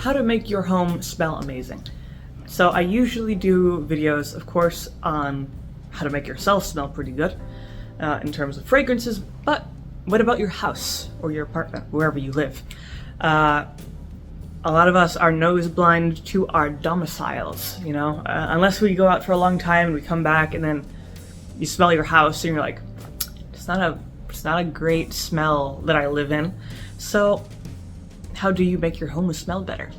how to make your home smell amazing. So I usually do videos, of course, on how to make yourself smell pretty good in terms of fragrances, but what about your house or your apartment, wherever you live? A lot of us are nose blind to our domiciles, you know? Unless we go out for a long time and we come back and then you smell your house and you're like, it's not a great smell that I live in. So how do you make your home smell better?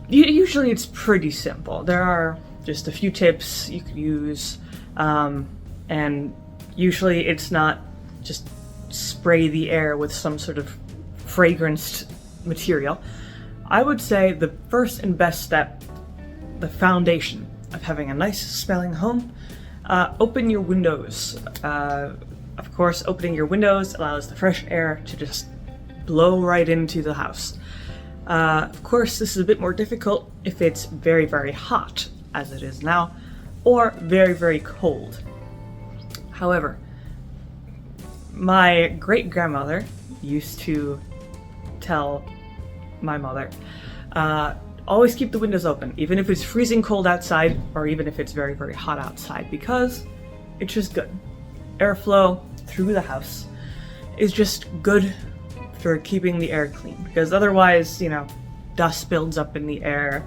Usually it's pretty simple. There are just a few tips you could use, and usually it's not just spray the air with some sort of fragranced material. I would say the first and best step, the foundation of having a nice smelling home, open your windows. Of course, opening your windows allows the fresh air to just blow right into the house. Of course, this is a bit more difficult if it's very, very hot, as it is now, or very, very cold. However, my great-grandmother used to tell my mother, always keep the windows open, even if it's freezing cold outside, or even if it's very, very hot outside, because it's just good. Airflow through the house is just good for keeping the air clean, because otherwise, you know, dust builds up in the air,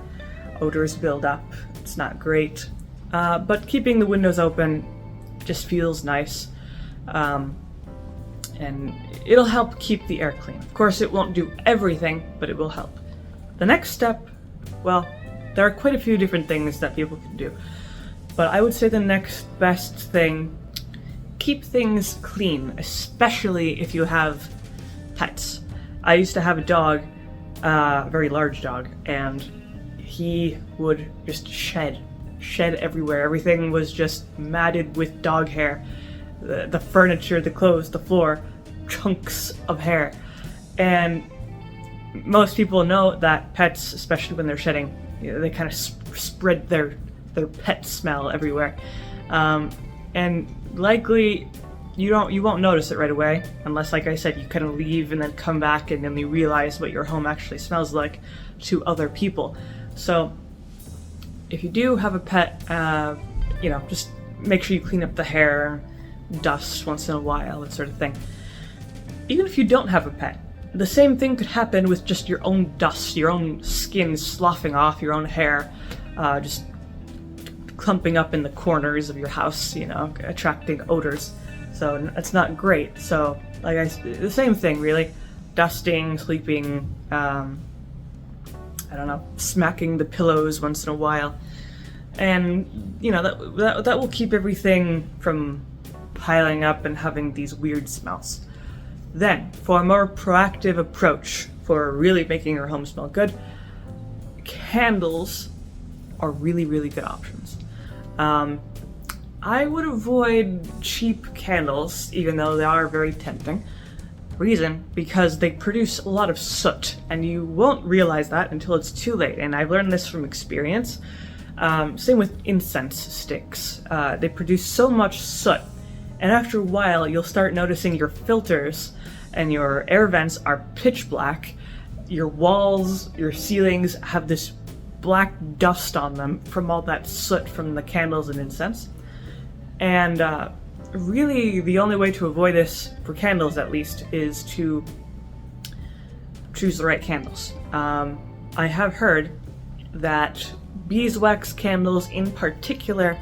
odors build up, it's not great. But keeping the windows open just feels nice, and it'll help keep the air clean. Of course, it won't do everything, but it will help. The next step, well, there are quite a few different things that people can do, but I would say the next best thing, keep things clean, especially if you have pets. I used to have a dog, a very large dog, and he would just shed everywhere. Everything was just matted with dog hair. The furniture, the clothes, the floor, chunks of hair. And most people know that pets, especially when they're shedding, you know, they kind of spread their pet smell everywhere. And likely you won't notice it right away, unless, like I said, you kind of leave and then come back and then you realize what your home actually smells like to other people. So if you do have a pet, you know, just make sure you clean up the hair, dust once in a while, that sort of thing. Even if you don't have a pet, the same thing could happen with just your own dust, your own skin sloughing off, your own hair, just clumping up in the corners of your house, you know, attracting odors. So it's not great. So, the same thing really. Dusting, sweeping, I don't know, smacking the pillows once in a while. And, you know, that will keep everything from piling up and having these weird smells. Then, for a more proactive approach for really making your home smell good, candles are really, really good options. I would avoid cheap candles, even though they are very tempting. Reason, because they produce a lot of soot, and you won't realize that until it's too late, and I've learned this from experience. Same with incense sticks. They produce so much soot, and after a while you'll start noticing your filters and your air vents are pitch black, your walls, your ceilings have this black dust on them from all that soot from the candles and incense. And really the only way to avoid this, for candles at least, is to choose the right candles. I have heard that beeswax candles in particular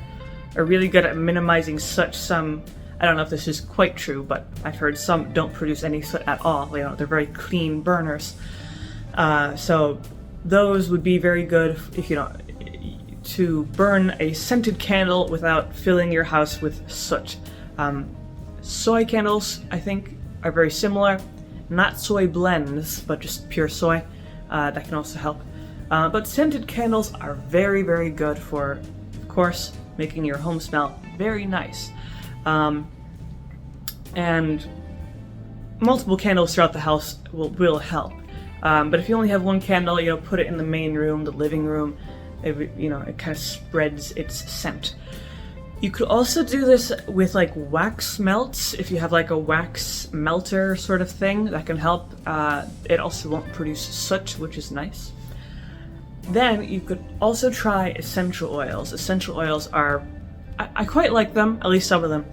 are really good at minimizing soot. Some, I don't know if this is quite true, but I've heard some don't produce any soot at all. You know, they're very clean burners. So those would be very good if you know, to burn a scented candle without filling your house with soot. Soy candles, I think, are very similar. Not soy blends, but just pure soy. That can also help. But scented candles are very, very good for, of course, making your home smell very nice. And multiple candles throughout the house will help. But if you only have one candle, you know, put it in the main room, the living room. It kind of spreads its scent. You could also do this with like wax melts, if you have like a wax melter sort of thing, that can help. It also won't produce soot, which is nice. Then you could also try essential oils. Essential oils are, I quite like them, at least some of them,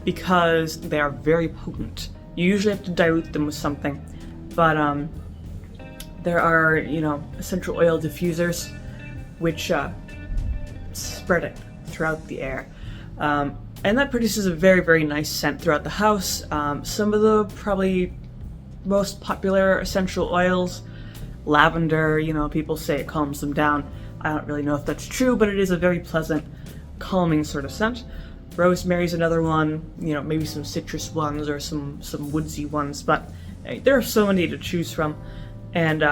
because they are very potent. You usually have to dilute them with something, but there are, you know, essential oil diffusers which spread it throughout the air. And that produces a very, very nice scent throughout the house. Some of the probably most popular essential oils, lavender, you know, people say it calms them down. I don't really know if that's true, but it is a very pleasant, calming sort of scent. Rosemary's another one, you know, maybe some citrus ones or some woodsy ones, but there are so many to choose from. And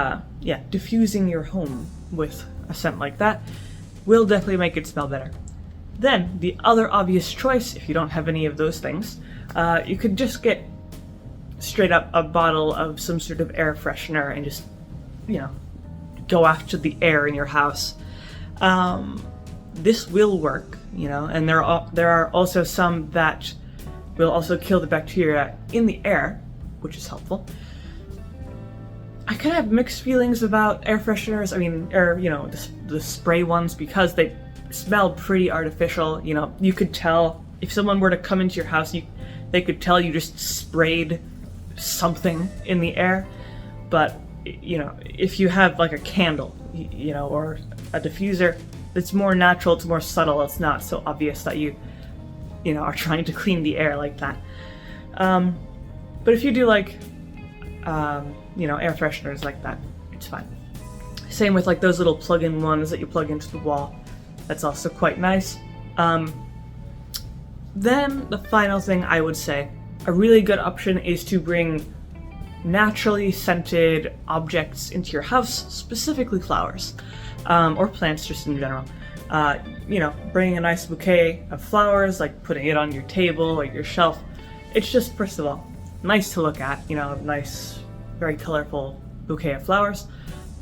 yeah, diffusing your home with a scent like that will definitely make it smell better. Then, the other obvious choice, if you don't have any of those things, you could just get straight up a bottle of some sort of air freshener and just, you know, go after the air in your house. This will work, you know, and there are also some that will also kill the bacteria in the air, which is helpful. I kind of have mixed feelings about air fresheners. I mean, you know, the spray ones, because they smell pretty artificial. You know, you could tell if someone were to come into your house, they could tell you just sprayed something in the air. But, you know, if you have like a candle, you know, or a diffuser, it's more natural, it's more subtle, it's not so obvious that you know, are trying to clean the air like that. But if you do like, you know, air fresheners like that, it's fine. Same with like those little plug-in ones that you plug into the wall. That's also quite nice. Then the final thing I would say, a really good option is to bring naturally scented objects into your house, specifically flowers, or plants just in general. You know, bringing a nice bouquet of flowers, like putting it on your table or your shelf. It's just, first of all, nice to look at, you know, a nice, very colorful bouquet of flowers,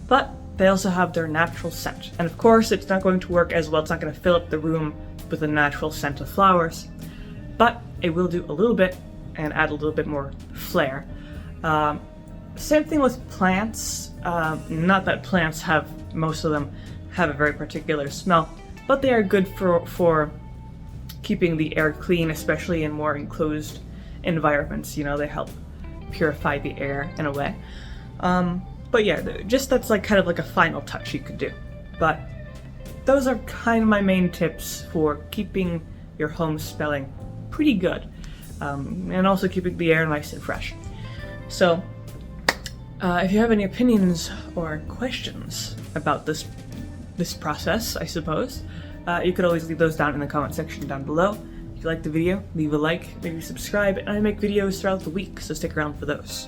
but they also have their natural scent. And of course, it's not going to work as well, it's not going to fill up the room with a natural scent of flowers, but it will do a little bit and add a little bit more flair. Same thing with plants. Not that plants most of them have a very particular smell, but they are good for keeping the air clean, especially in more enclosed environments. You know, they help purify the air in a way. But yeah, just that's like kind of like a final touch you could do. But those are kind of my main tips for keeping your home smelling pretty good, and also keeping the air nice and fresh. So if you have any opinions or questions about this process, I suppose, you could always leave those down in the comment section down below. If you liked the video, leave a like, maybe subscribe, and I make videos throughout the week, so stick around for those.